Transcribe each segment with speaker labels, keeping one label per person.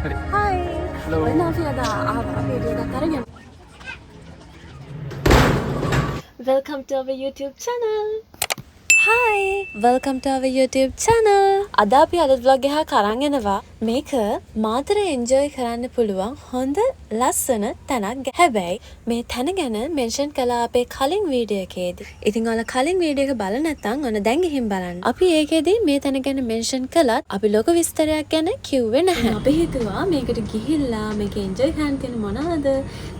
Speaker 1: Hi.
Speaker 2: Hello.
Speaker 1: Welcome to our YouTube channel. Hi. Welcome to our YouTube channel. අද අපි අලුත් vlog එකක් අරන් එනවා. මේක මාතර enjoy කරන්න පුළුවන් හොඳ ලස්සන තැනක්. හැබැයි මේ තැන ගැන mention කළා අපේ කලින් වීඩියෝ එකේදී. ඉතින් ඔයාලා කලින් වීඩියෝ එක බලලා නැත්නම් ඔන්න දැන් ගිහින් බලන්න. අපි ඒකේදී මේ තැන ගැන mention කළත් අපි ලොකු විස්තරයක් ගැන කිව්වේ නැහැ. අපි හිතුවා මේකට ගිහිල්ලා මේක enjoy කරන්න තියෙන මොනවද?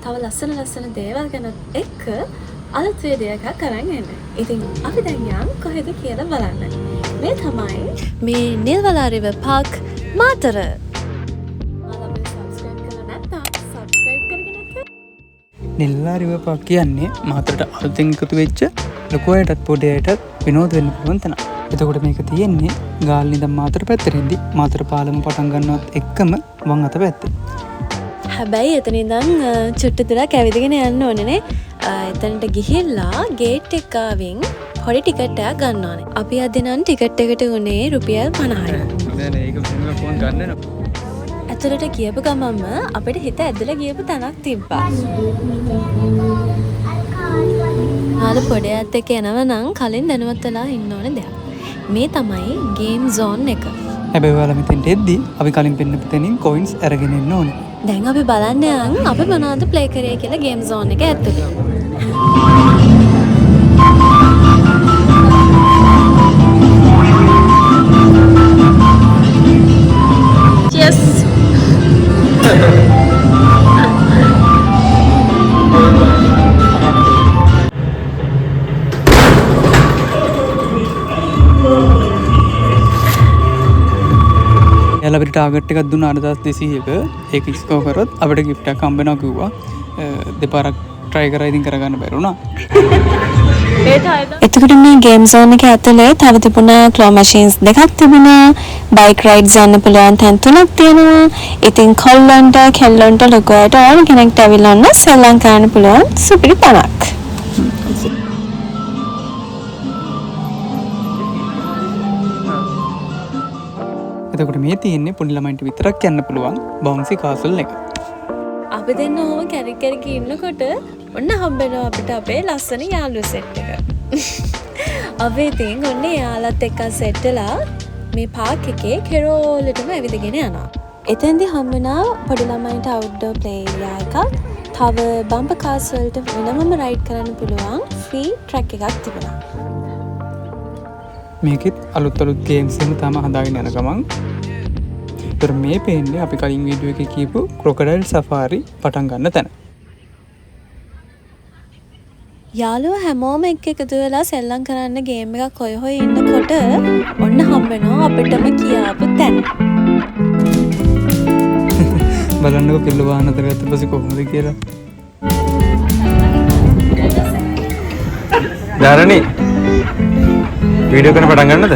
Speaker 1: තව ලස්සන දේවල් ගැන එක්ක අලුත් වීඩියෝ එකක් අරන් එන්න. ඉතින් අපි දැන් යන් කොහෙද කියලා බලන්න. මේ තමයි මේ නිල්වලා රිවර් පාක් මාතර. ඔයාලා මේ subscribe කරලා නැත්නම් subscribe කරගෙන ඉන්න.
Speaker 2: නිල්ලා රිවර් පාක් කියන්නේ මාතරට අලුතෙන් එකතු වෙච්ච ලොකු අයටත් පොඩි අයටත් විනෝද වෙන්න පුළුවන් තැන. එතකොට මේක තියෙන්නේ ගාල්ල ඉඳන් මාතර පැත්තටින්දී මාතර පාලම පටන් ගන්නවත් එක්කම වම් අත පැත්තේ.
Speaker 1: හැබැයි එතන ඉඳන් චුට්ටු දුරක් ඇවිදගෙන යන්න ඕනේ නේ. එතනට ගිහිල්ලා ගේට් එකෙන් පොඩි ටිකට් එකක් ගන්න ඕනේ. අපි අද නම් ටිකට් එකට උනේ රුපියල් 50යි.
Speaker 2: නෑ ඒක මෙහෙම ෆෝන් ගන්න නෑ.
Speaker 1: ඇතුළට ගියපු ගමන්ම අපිට හිත ඇදලා ගියපු තැනක් තිබ්බා. ආල පොඩයත් එක්ක යනවා නම් කලින් දැනුවත් වෙලා ඉන්න ඕනේ දෙයක්. මේ තමයි ගේම් zone එක.
Speaker 2: හැබැයි ඔයාලා මෙතෙන්ට එද්දී අපි කලින් පෙන්නපු තැනින් coins අරගෙන එන්න ඕනේ.
Speaker 1: දැන් අපි බලන්න යන් අපි මොනවද ප්ලේ කරේ කියලා ගේම් zone එක ඇතුළේ. Yes.
Speaker 2: එයාලා අපිට ටාගට් එකක් දුන්නා 8200ක. ඒක ස්කෝර් කරොත් අපිට gift එකක් හම්බ වෙනවා කිව්වා. දෙපාරක් try කරලා ඉතින් කරගන්න බැරුණා.
Speaker 1: එතකොට මේ ගේම් zone එක ඇතුලේ තව තිබුණා claw machines දෙකක් තිබුණා. bike rides යන්න පුළුවන් තැන් තුනක් තියෙනවා. ඉතින් කොල්ලන්ට කෙල්ලන්ට ලොකුවට ඕන කෙනෙක්ට ඇවිල්ලා නම් සෙල්ලම් කරන්න පුළුවන් සුපිරි තැනක්.
Speaker 2: එතකොට මේ තියෙන්නේ පොඩි ළමයින්ට විතරක් යන්න පුළුවන් bouncy castle එක.
Speaker 1: අපි දෙන්න ඕම කැරික් ඉන්නකොට ඔන්න හම්බෙනවා අපිට අපේ ලස්සන යාළුවෝ සෙට් එක. අපි ඉතින් ඔන්න යාළුවත් එක්ක සෙට්ටලා මේ පාක් එකේ කෙරෝලටම ඇවිදගෙන යනවා. එතෙන්දී හම්බුණා පොඩි ළමයින්ට outdoor play area එකක්. තව බම්පර් කාර්ස් වලට වෙනමම රයිඩ් කරන්න පුළුවන් free track එකක් තිබුණා.
Speaker 2: මේකෙත් අලුත් ගේම්ස් එහෙම තමයි හදාගෙන යන ගමන් ඉතින් මේ පේන්නේ අපි කලින් වීඩියෝ එකේ කියපු crocodile safari පටන් ගන්න තැන.
Speaker 1: යාළුවෝ හැමෝම එකතු වෙලා සෙල්ලම් කරන්න ගේම් එකක් හොය ඉන්නකොට ඔන්න හම්බෙනවා අපිටම කියාපු තැන.
Speaker 2: බලන්නකෝ පිල්ල වාහන අතර ගත්ත පස්සේ කොහොමද කියලා. ධාරණි වීඩියෝ කරන පටන් ගන්නද?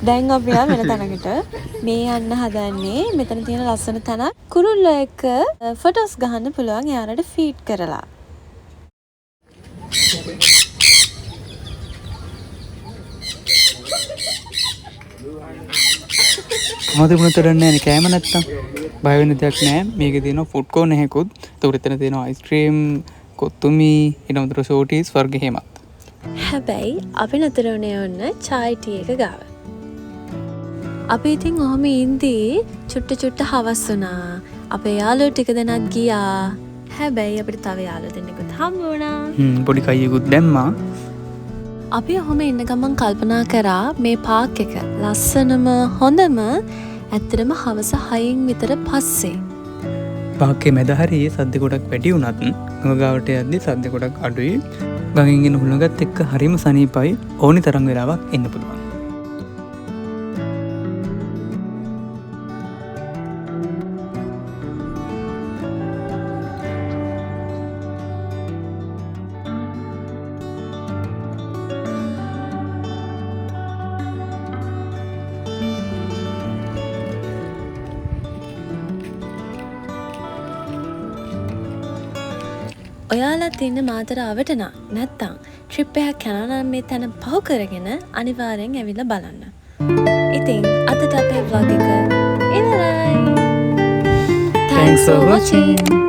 Speaker 1: දැන් අපි වෙන තැනකට මේ යන්න හදන්නේ මෙතන තියෙන ලස්සන තැනක් කුරුල්ලෝ එක්ක ෆොටෝස් ගහන්න පුළුවන් යාළුවට ෆීඩ් කරලා.
Speaker 2: මොකද වුණත් නැහැ නේ කෑම නැත්තම් බය වෙන්න දෙයක් නැහැ. මේකේ තියෙනවා ෆුඩ් කෝන් එකකුත්. ඒකට එතන තියෙනවා අයිස්ක්‍රීම්, කොතුමි, ඊළඟට ෂෝටිස් වර්ග හැමත්.
Speaker 1: හැබැයි අපි නතර වුණේ ඔන්න chai tea එක ගාව. අපි ඉතින් ඔහොම ඉඳී චුට්ට හවස් වුණා. අපේ යාළුවෝ ටික දෙනක් ගියා. හැබැයි අපිට තව යාළුවෝ දෙන්නෙකුත් හම්බ වුණා.
Speaker 2: පොඩි කයියකුත් දැම්මා.
Speaker 1: අපි ඔහොම ඉන්න ගමන් කල්පනා කරා මේ පාක් එක ලස්සනම හොඳම ඇත්තටම හවස 6න් විතර පස්සේ.
Speaker 2: පාක්කේ මැද හරියේ සද්ද ගොඩක් වැඩි වුණත් ගඟ ගාවට යද්දි සද්ද ගොඩක් අඩුයි. ගඟෙන් එන හුළඟත් එක්ක හරිම සනීපයි. ඕනි තරම් වෙලාවක් ඉන්න පුළුවන්.
Speaker 1: ඔයාලත් ඉන්න මාතරාවට නැත්තම් ට්‍රිප් එකක් යනවා නම් මේ තැන පහු කරගෙන අනිවාර්යෙන් ඇවිල්ලා බලන්න. ඉතින් අදට අපේ vlog එක ඉවරයි. Thanks for watching.